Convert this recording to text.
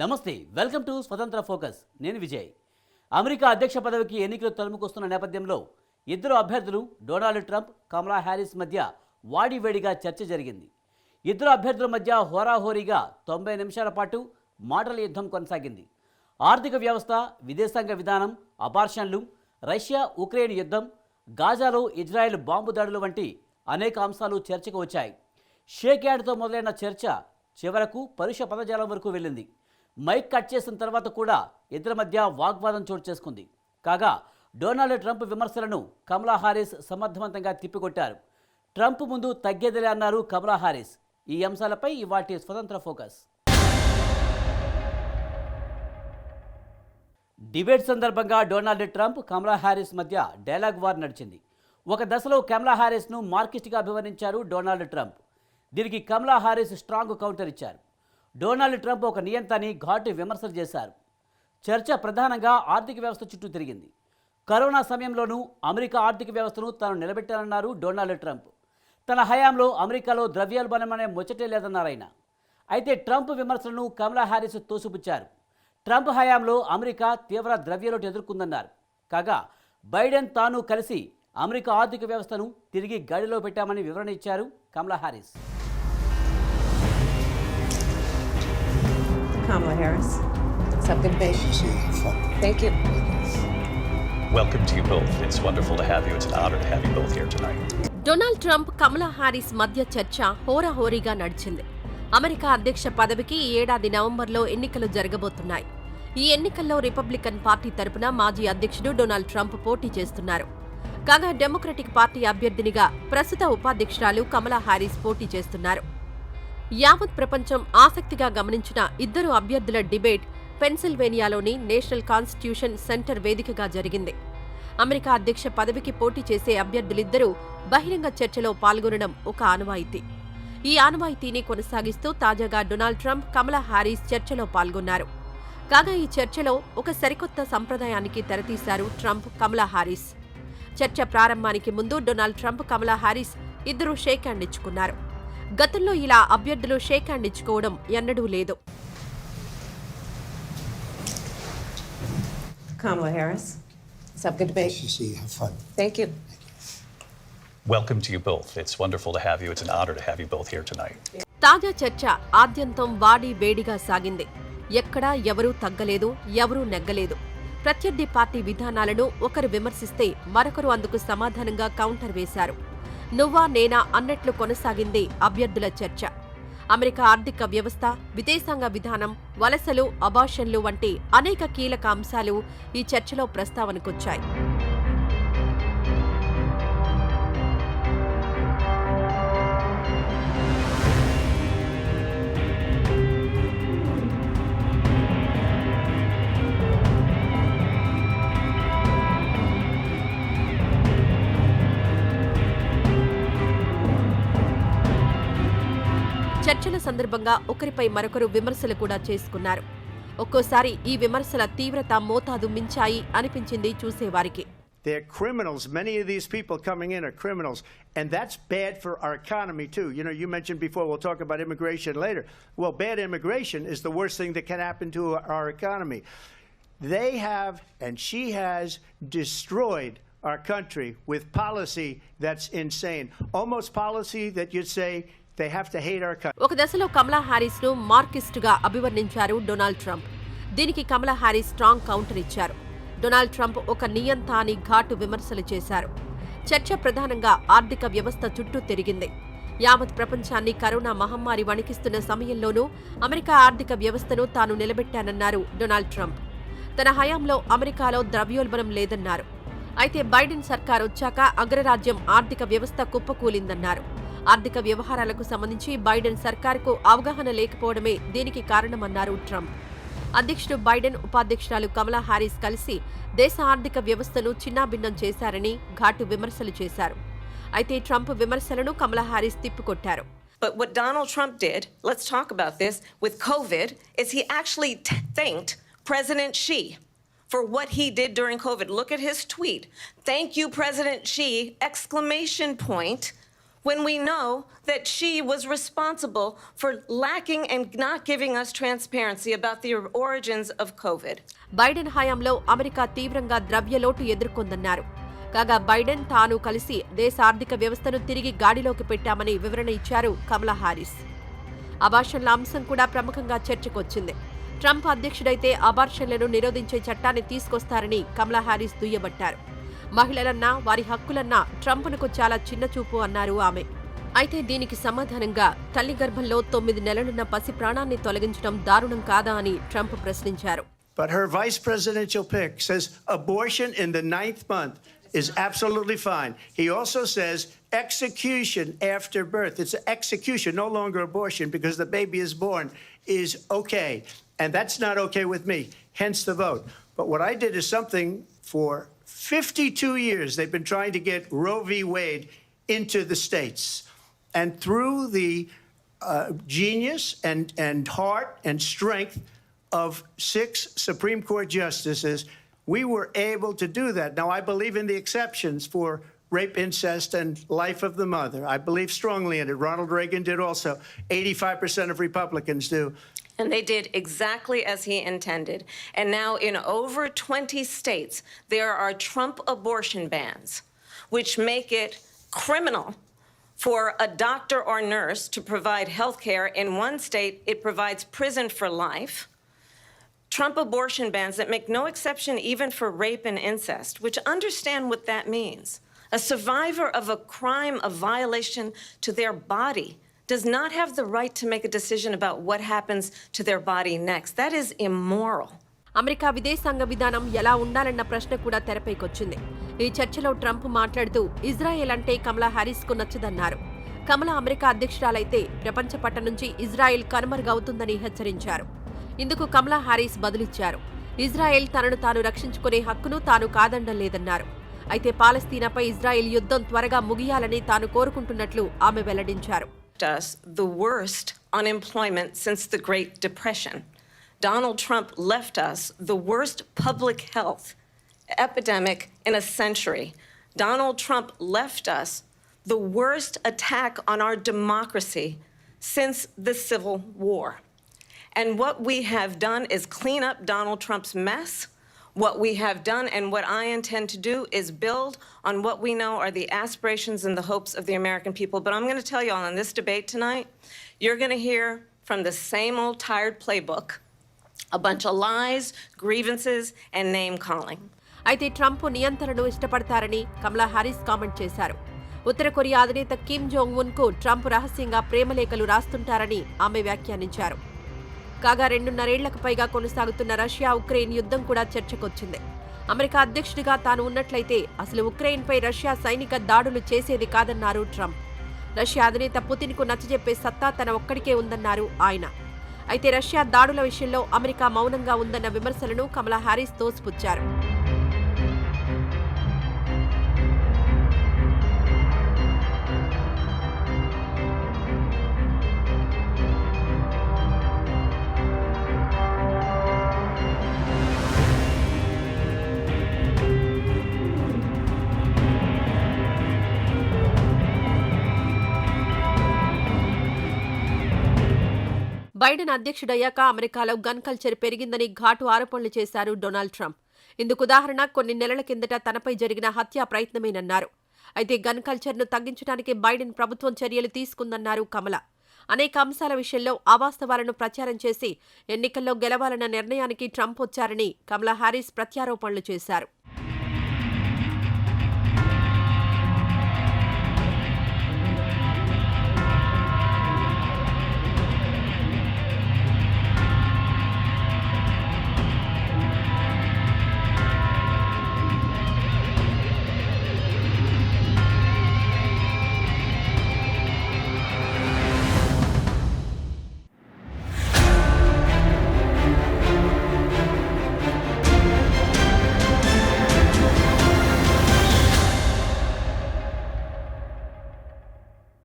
నమస్తే, welcome to స్వతంత్ర focus. నేను విజయ్. అమెరికా అధ్యక్ష పదవికి ఎన్నికలు తరుముకొస్తున్న నేపథ్యంలో ఇద్దరు అభ్యర్థులు డొనాల్డ్ ట్రంప్, కమలా హ్యారిస్ మధ్య వాడివేడిగా చర్చ జరిగింది. ఇద్దరు అభ్యర్థుల మధ్య హోరాహోరీగా 90 నిమిషాల పాటు మాటల యుద్ధం కొనసాగింది. ఆర్థిక వ్యవస్థ, విదేశాంగ విధానం, అబార్షన్లు, రష్యా ఉక్రెయిన్ యుద్ధం, గాజాలో ఇజ్రాయెల్ బాంబు దాడులు వంటి అనేక అంశాలు చర్చకు వచ్చాయి. షేక్ హ్యాండ్తో మొదలైన చర్చ చివరకు పరుష పదజాలం వరకు వెళ్ళింది. మైక్ కట్ చేసిన తర్వాత కూడా ఇద్దరి మధ్య వాగ్వాదం చోటు చేసుకుంది. కాగా డొనాల్డ్ ట్రంప్ విమర్శలను కమలా హారిస్ సమర్థవంతంగా తిప్పికొట్టారు. ట్రంప్ ముందు తగ్గేదిలే అన్నారు కమలా హారిస్. ఈ అంశాలపై ఇవాటి స్వతంత్ర ఫోకస్. డిబేట్ సందర్భంగా డొనాల్డ్ ట్రంప్, కమలా హారిస్ మధ్య డైలాగ్ వార్ నడిచింది. ఒక దశలో కమలా హారిస్ను మార్కిస్ట్గా అభివర్ణించారు డొనాల్డ్ ట్రంప్. దీనికి కమలా హారిస్ స్ట్రాంగ్ కౌంటర్ ఇచ్చారు. డొనాల్డ్ ట్రంప్ ఒక నియంతని ఘాటు విమర్శలు చేశారు. చర్చ ప్రధానంగా ఆర్థిక వ్యవస్థ చుట్టూ తిరిగింది. కరోనా సమయంలోనూ అమెరికా ఆర్థిక వ్యవస్థను తాను నిలబెట్టానన్నారు డొనాల్డ్ ట్రంప్. తన హయాంలో అమెరికాలో ద్రవ్యోల్బణం అనే ముచ్చటే లేదన్నారు ఆయన. అయితే ట్రంప్ విమర్శలను కమలా హారిస్ తోసిపుచ్చారు. ట్రంప్ హయాంలో అమెరికా తీవ్ర ద్రవ్యలోటు ఎదుర్కొందన్నారు. కాగా బైడెన్ తాను కలిసి అమెరికా ఆర్థిక వ్యవస్థను తిరిగి గాడిలో పెట్టామని వివరణ ఇచ్చారు కమలా Harris. Kamala Harris. It's a good day. Thank you. Welcome to you both. It's wonderful to have you. It's an honor to have you both here tonight. Donald Trump, Kamala Harris మధ్య చర్చ హోరాహోరీగా నడిచింది. America అధ్యక్ష పదవికి ఈ ఏడాది నవంబర్లో ఎన్నికలు జరగబోతున్నాయి. ఈ ఎన్నికల్లో రిపబ్లికన్ పార్టీ తరపున మాజీ అధ్యక్షుడు డొనాల్డ్ ట్రంప్ పోటీ చేస్తున్నారు. కాగా డెమోక్రటిక్ పార్టీ అభ్యర్థినిగా ప్రస్తుత ఉపాధ్యక్షురాలు కమలా హారిస్ పోటీ చేస్తున్నారు. యావత్ ప్రపంచం ఆసక్తిగా గమనించిన ఇద్దరు అభ్యర్థుల డిబేట్ పెన్సిల్వేనియాలోని నేషనల్ కాన్స్టిట్యూషన్ సెంటర్ వేదికగా జరిగింది. అమెరికా అధ్యక్ష పదవికి పోటీ చేసే అభ్యర్థులిద్దరూ బహిరంగ చర్చలో పాల్గొనడం ఒక ఆనవాయితీ. ఈ ఆనవాయితీని కొనసాగిస్తూ తాజాగా డొనాల్డ్ ట్రంప్, కమలా హారిస్ చర్చలో పాల్గొన్నారు. కాగా ఈ చర్చలో ఒక సరికొత్త సంప్రదాయానికి తెరతీశారు ట్రంప్, కమలా హారిస్. చర్చ ప్రారంభానికి ముందు డొనాల్డ్ ట్రంప్, కమలా హారిస్ ఇద్దరూ షేక్ హ్యాండ్ ఇచ్చుకున్నారు. గతంలో ఇలా అభ్యర్థులు షేక్ హ్యాండ్ ఇచ్చుకోవడం ఎన్నడూ లేదు. Kamala Harris. It's a good debate. Nice to see you. Have fun. Thank you. Welcome to you both. It's wonderful to have you. It's an honor to have you both here tonight. తాజా చర్చ ఆద్యంతం వాడి వేడిగా సాగింది. ఎక్కడా ఎవరూ తగ్గలేదు, ఎవరూ నెగ్గలేదు. ప్రత్యర్థి పార్టీ విధానాలను ఒకరు విమర్శిస్తే మరొకరు అందుకు సమాధానంగా కౌంటర్ వేశారు. నువ్వా నేనా అన్నట్లు కొనసాగింది అభ్యర్థుల చర్చ. అమెరికా ఆర్థిక వ్యవస్థ, విదేశాంగ విధానం, వలసలు, అబార్షన్లు వంటి అనేక కీలక అంశాలు ఈ చర్చలో ప్రస్తావనకొచ్చాయి. చర్చల సందర్భంగా ఒకరిపై మరొకరు విమర్శలు కూడా చేసుకున్నారు. ఒక్కోసారి ఈ విమర్శల తీవ్రత మోతాదు మించాయి అనిపించింది చూసేవారికి. They're criminals. Many of these people coming in are criminals. And that's bad for our economy, too. You know, you mentioned before, we'll talk about immigration later. Well, bad immigration is the worst thing that can happen to our economy. They have, and she has, destroyed our country with policy that's insane. Almost policy that you'd say, they have to hate our country. ఒక దశలో కమలా Harris ను మార్కిస్టుగా అభివర్ణించారు Donald Trump. దీనికి కమలా Harris strong counter ఇచ్చారు. Donald Trump ఒక నియంత అని ఘాటు విమర్శలు చేశారు. చర్చ ప్రధానంగా ఆర్థిక వ్యవస్థ చుట్టూ తిరిగింది. యావత్ ప్రపంచాన్ని కరోనా మహమ్మారి వణికిస్తున్న సమయంలోనూ అమెరికా ఆర్థిక వ్యవస్థను తాను నిలబెట్టానన్నారు డొనాల్డ్ ట్రంప్. తన హయాంలో అమెరికాలో ద్రవ్యోల్బణం లేదన్నారు. అయితే బైడెన్ సర్కార్ వచ్చాక అగ్రరాజ్యం ఆర్థిక వ్యవస్థ కుప్పకూలిందన్నారు. ఆర్థిక వ్యవహారాలకు సంబంధించి బైడెన్ సర్కార్కు అవగాహన లేకపోవడమే దీనికి కారణమన్నారు ట్రంప్. అధ్యక్షుడు బైడెన్, ఉపాధ్యక్షురాలు కమలా హారిస్ కలిసి దేశ ఆర్థిక వ్యవస్థను చిన్నాభిన్నం చేశారని ఘాటు విమర్శలు చేశారు. అయితే ట్రంప్ విమర్శలను కమలా Harris తిప్పికొట్టారు. But what Donald Trump did, let's talk about this, with COVID, is he actually thanked President Xi for what he did during COVID. Look at his tweet. Thank you, President Xi, exclamation point. when we know that she was responsible for lacking and not giving us transparency about the origins of COVID. Biden హయాంలో America తీవ్రంగా ద్రవ్యలోటు ఎదుర్కొందన్నారు. కాగా Biden తాను కలిసి దేశ ఆర్థిక వ్యవస్థను తిరిగి గాడిలోకి పెట్టామని వివరణ ఇచ్చారు కమలా హారిస్. అబార్షన్ల అంశం కూడా ప్రముఖంగా చర్చకొచ్చింది. ట్రంప్ అధ్యక్షుడైతే అబార్షన్లను నిరోధించే చట్టాన్ని తీసుకొస్తారని కమలా హారిస్ దుయ్యబట్టారు. మహిళలన్నా వారి హక్కులన్నా ట్రంప్నుకు చాలా చిన్నచూపు అన్నారు ఆమె. అయితే దీనికి సమాధానంగా తల్లి గర్భంలో 9 నెలలున్న పసి ప్రాణాన్ని తొలగించడం దారుణం కాదా అని ట్రంప్ ప్రశ్నించారు. But her vice presidential pick says abortion in the 9th month is absolutely fine. He also says execution after birth. It's execution, no longer abortion, because the baby is born, is okay. And that's not okay with me, hence the vote. But what I did is something for 52 years they've been trying to get Roe v. Wade into the states. And through the genius and heart and strength of 6 Supreme Court justices, we were able to do that. Now, I believe in the exceptions for rape, incest, and life of the mother. I believe strongly in it. Ronald Reagan did also. 85% of Republicans do. And they did exactly as he intended. And now in over 20 states, there are Trump abortion bans, which make it criminal for a doctor or nurse to provide health care. In one state, it provides prison for life. Trump abortion bans that make no exception even for rape and incest, which understand what that means. A survivor of a crime, a violation to their body, does not have the right to make a decision about what happens to their body next. That is immoral. America విదేశాంగ విధానం ఎలా ఉండాలన్న ప్రశ్న కూడా తెరపైకొచ్చింది. ఈ చర్చలో Trump మాట్లాడుతూ Israel అంటే కమలా హారిస్కు నచ్చదన్నారు. కమలా అమెరికా అధ్యక్షురాలైతే ప్రపంచ పట్టం నుంచి ఇజ్రాయెల్ కనుమరుగవుతుందని హెచ్చరించారు. ఇందుకు కమలా హారిస్ బదులిచ్చారు. ఇజ్రాయెల్ తనను తాను రక్షించుకునే హక్కును తాను కాదనడం లేదన్నారు. అయితే పాలస్తీనాపై ఇజ్రాయెల్ యుద్ధం త్వరగా ముగియాలని తాను కోరుకుంటున్నట్లు ఆమె వెల్లడించారు. Us the worst unemployment since the Great Depression. Donald Trump left us the worst public health epidemic in a century. Donald Trump left us the worst attack on our democracy since the Civil War. And what we have done is clean up Donald Trump's mess. What we have done and what I intend to do is build on what we know are the aspirations and the hopes of the American people. But I'm going to tell you all in this debate tonight, you're going to hear from the same old tired playbook, a bunch of lies, grievances, and name-calling. అయితే Trump నియంత్రణను ఇష్టపడతారని కమలా Harris comment చేశారు. ఉత్తర Korea అధినేత Kim Jong Un కు Trump రహస్యంగా ప్రేమలేఖలు రాస్తుంటారని ఆమె వ్యాఖ్యానించారు. కాగా 2.5 ఏళ్లకు పైగా కొనసాగుతున్న రష్యా ఉక్రెయిన్ యుద్ధం కూడా చర్చకొచ్చింది. అమెరికా అధ్యక్షుడిగా తాను ఉన్నట్లయితే అసలు ఉక్రెయిన్పై రష్యా సైనిక దాడులు చేసేది కాదన్నారు ట్రంప్. రష్యా అధినేత పుతిన్కు నచ్చజెప్పే సత్తా తన ఒక్కడికే ఉందన్నారు ఆయన. అయితే రష్యా దాడుల విషయంలో అమెరికా మౌనంగా ఉందన్న విమర్శలను కమలా హారిస్ తోసిపుచ్చారు. బైడెన్ అధ్యక్షుడయ్యాక అమెరికాలో గన్ కల్చర్ పెరిగిందని ఘాటు ఆరోపణలు చేశారు డొనాల్డ్ ట్రంప్. ఇందుకు ఉదాహరణ కొన్ని నెలల కిందట తనపై జరిగిన హత్యా ప్రయత్నమేనన్నారు. అయితే గన్ కల్చర్ను తగ్గించడానికి బైడెన్ ప్రభుత్వం చర్యలు తీసుకుందన్నారు కమల. అనేక అంశాల విషయంలో అవాస్తవాలను ప్రచారం చేసి ఎన్నికల్లో గెలవాలన్న నిర్ణయానికి ట్రంప్ వచ్చారని కమలా హారిస్ ప్రత్యారోపణలు చేశారు.